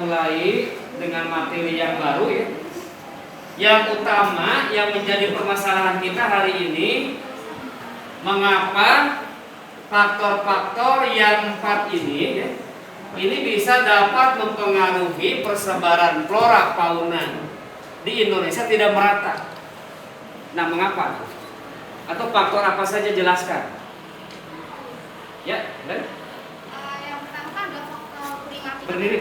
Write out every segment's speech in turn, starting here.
mulai dengan materi yang baru ya. Yang utama yang menjadi permasalahan kita hari ini, mengapa faktor-faktor yang 4 ini ya, ini bisa dapat mempengaruhi persebaran flora fauna di Indonesia tidak merata. Nah, mengapa? Atau faktor apa saja, jelaskan. Ya, dan yang pertama kan ada faktor klimatik. Berdiri.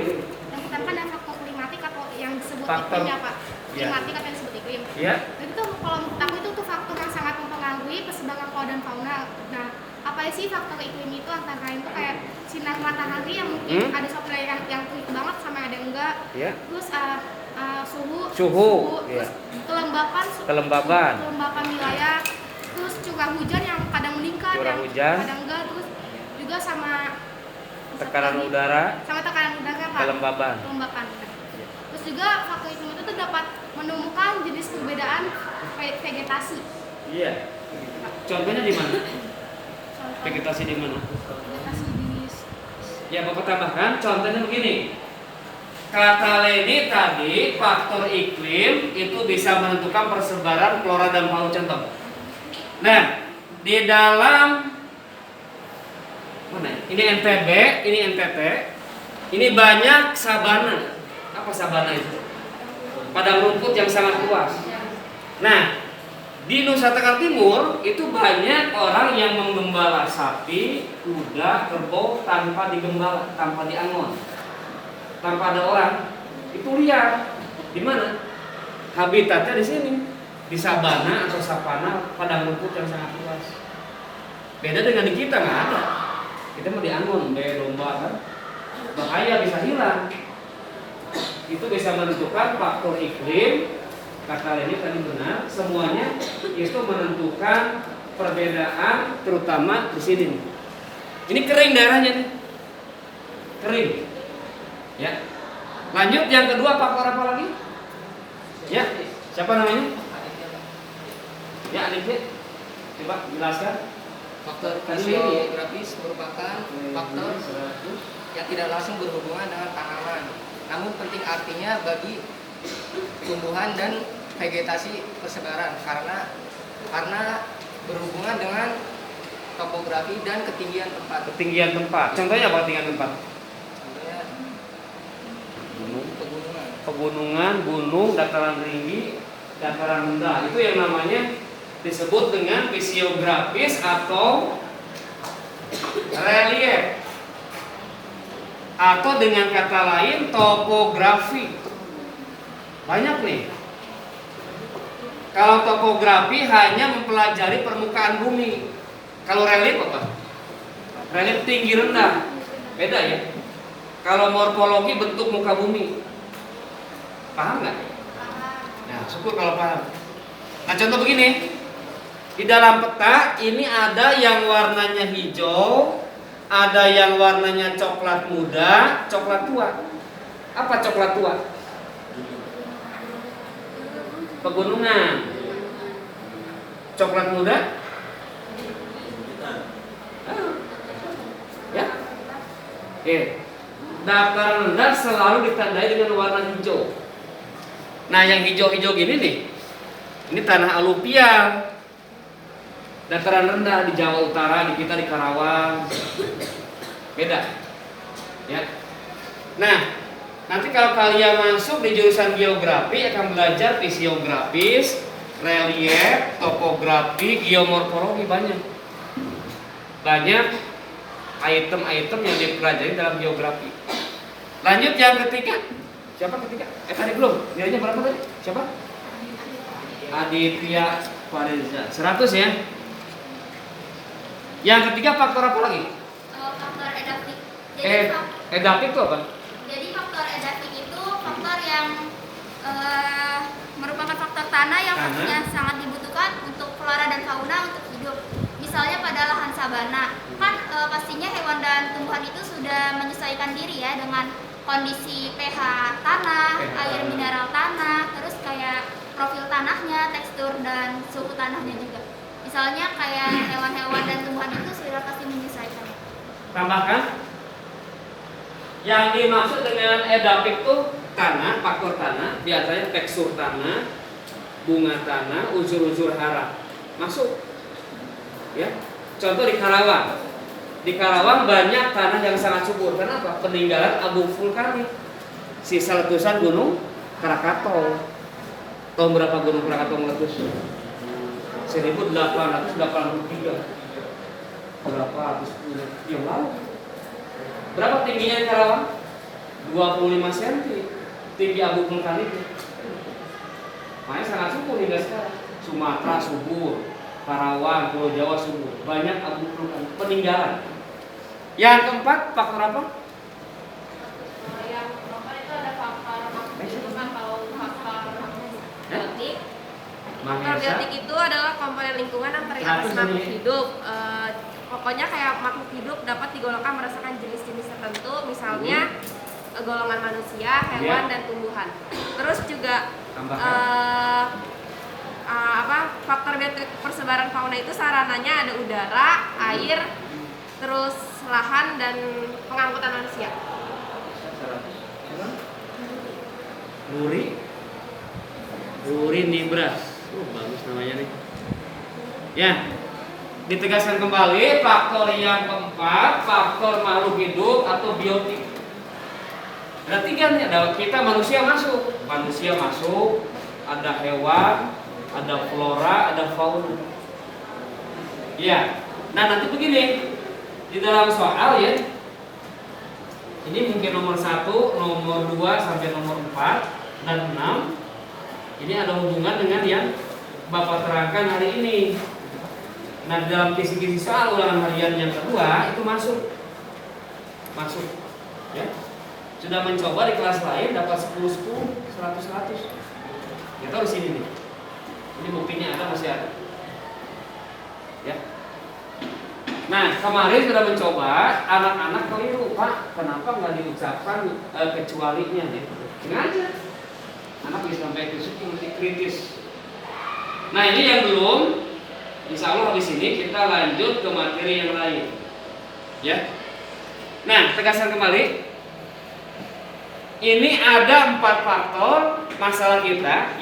Yang pertama kan ada faktor klimatik atau yang disebut Faktor. iklim ya Pak. Ya. Klimatik atau yang disebut iklim. Ya. Jadi itu kalau menurut aku itu tuh faktor yang sangat mempengaruhi persebaran flora dan fauna. Nah, apa sih faktor iklim itu? Antara lain tuh kayak sinar matahari yang mungkin ada suatu wilayah yang terik banget sama ada yang enggak. Ya. Terus suhu, Ya. terus kelembapan wilayah, terus curah hujan yang kadang meningkat, Curah yang hujan. kadang enggak, terus juga sama Tekanan udara, Pak. kelembaban. Terus juga faktor iklim itu tuh dapat menemukan jenis perbedaan vegetasi. Iya. Contohnya di mana? Contoh Vegetasi di mana? vegetasi di Ya, Bapak tambahkan. Contohnya begini. Kata Leni tadi, faktor iklim itu bisa menentukan persebaran flora dan fauna, contoh. Nah, di dalam mana? Ini NTB, ini NTT. Ini banyak sabana. Apa sabana itu? Padang rumput yang sangat luas. Nah, di Nusa Tenggara Timur itu banyak orang yang menggembala sapi, kuda, kerbau tanpa digembala, tanpa diangon, tanpa ada orang. Itu liar. Di mana? Habitatnya di sini, di sabana atau savana, padang rumput yang sangat luas. Beda dengan di kita, nggak ada. Kita mau diangon, domba kan, bahaya, bisa hilang. Itu bisa menentukan faktor iklim. Kata Leni tadi benar, semuanya itu menentukan perbedaan, terutama di sini. Ini kering daerahnya nih, kering. Ya. Lanjut yang kedua, faktor apa lagi? Ya, siapa namanya? Ya, Aditya. Coba jelaskan. Faktor fisiografis merupakan faktor yang tidak langsung berhubungan dengan tanaman, namun penting artinya bagi tumbuhan dan vegetasi persebaran karena berhubungan dengan topografi dan ketinggian tempat. Ketinggian tempat. Contohnya apa ketinggian tempat? Contohnya pegunungan. Pegunungan, gunung, dataran tinggi, dataran rendah. Itu yang namanya disebut dengan fisiografis atau relief, atau dengan kata lain topografi. Banyak nih. Kalau topografi hanya mempelajari permukaan bumi. Kalau relief apa? Relief tinggi rendah. Beda ya. Kalau morfologi bentuk muka bumi. Paham nggak? Nah, syukur kalau paham. Nah, contoh begini. Di dalam peta ini ada yang warnanya hijau, ada yang warnanya coklat muda, coklat tua. Apa coklat tua? Pegunungan. Coklat muda? Ya. Oke. Dataran rendah selalu ditandai dengan warna hijau. Nah, yang hijau-hijau gini nih, ini tanah aluvial. Dataran rendah di Jawa Utara, di kita di Karawang. Beda. Ya. Nah, nanti kalau kalian masuk di jurusan geografi akan belajar fisiografis, relief, topografi, geomorfologi, banyak. Banyak item-item yang dipelajari dalam geografi. Lanjut yang ketiga. Siapa ketiga? Tadi belum. Nilainya berapa tadi? Siapa? Aditya Fariza. 100 ya. Yang ketiga faktor apa lagi? Faktor edaptif. Edaptif itu apa? Jadi faktor edaptif itu faktor yang merupakan faktor tanah yang pastinya sangat dibutuhkan untuk flora dan fauna untuk hidup. Misalnya pada lahan sabana, kan pastinya hewan dan tumbuhan itu sudah menyesuaikan diri ya dengan kondisi pH tanah, air mineral tanah, terus kayak profil tanahnya, tekstur dan suhu tanahnya juga. Misalnya kayak hewan-hewan dan tumbuhan itu sudah pasti menyesuaikan. Tambahkan. Yang dimaksud dengan edapik itu tanah, faktor tanah, biasanya tekstur tanah, bunga tanah, unsur-unsur hara. Masuk. Ya. Contoh di Karawang. Di Karawang banyak tanah yang sangat subur. Kenapa? Peninggalan abu vulkanik. Sisa letusan gunung Krakatau. Tahun berapa gunung Krakatau meletus? 1883. Berapa ratus yang lalu? Berapa tingginya di Karawang? 25 cm tinggi abu vulkanik. Makanya sangat subur hingga sekarang. Sumatera subur, Karawang, Pulau Jawa subur, banyak abu vulkanik peninggalan. Yang keempat, faktor apa? Yang keempat itu ada faktor lingkungan atau faktor biotik. Faktor biotik itu adalah komponen lingkungan yang terikat makhluk hidup. Pokoknya kayak makhluk hidup dapat digolongkan merasakan jenis-jenis tertentu, misalnya golongan manusia, hewan, dan tumbuhan. Terus juga faktor biotik persebaran fauna itu sarananya ada udara, air, terus lahan, dan pengangkutan manusia. Luri Nibras. Bagus namanya nih. Ya. Ditegaskan kembali faktor yang keempat, faktor makhluk hidup atau biotik. Ada tiga nih, ada kita manusia masuk, ada hewan, ada flora, ada fauna. Ya, nah nanti begini di dalam soal ya, ini mungkin nomor 1, nomor 2 sampai nomor 4 dan 6. Ini ada hubungan dengan yang Bapak terangkan hari ini. Nah, dalam kisi-kisi soal ulangan harian yang kedua itu masuk, ya. Sudah mencoba di kelas lain dapat 10-10, 100-100. Ya tahu di sini nih. Ini buktinya ada, masih ada. Ya. Nah, kemarin sudah mencoba, anak-anak keliru, Pak. Kenapa nggak diucapkan kecualinya? Gitu. Sengaja. Anak bisa sampai kritis. Nah, ini yang belum. Insya Allah habis ini kita lanjut ke materi yang lain. Ya. Nah, tegaskan kembali. Ini ada 4 faktor masalah kita.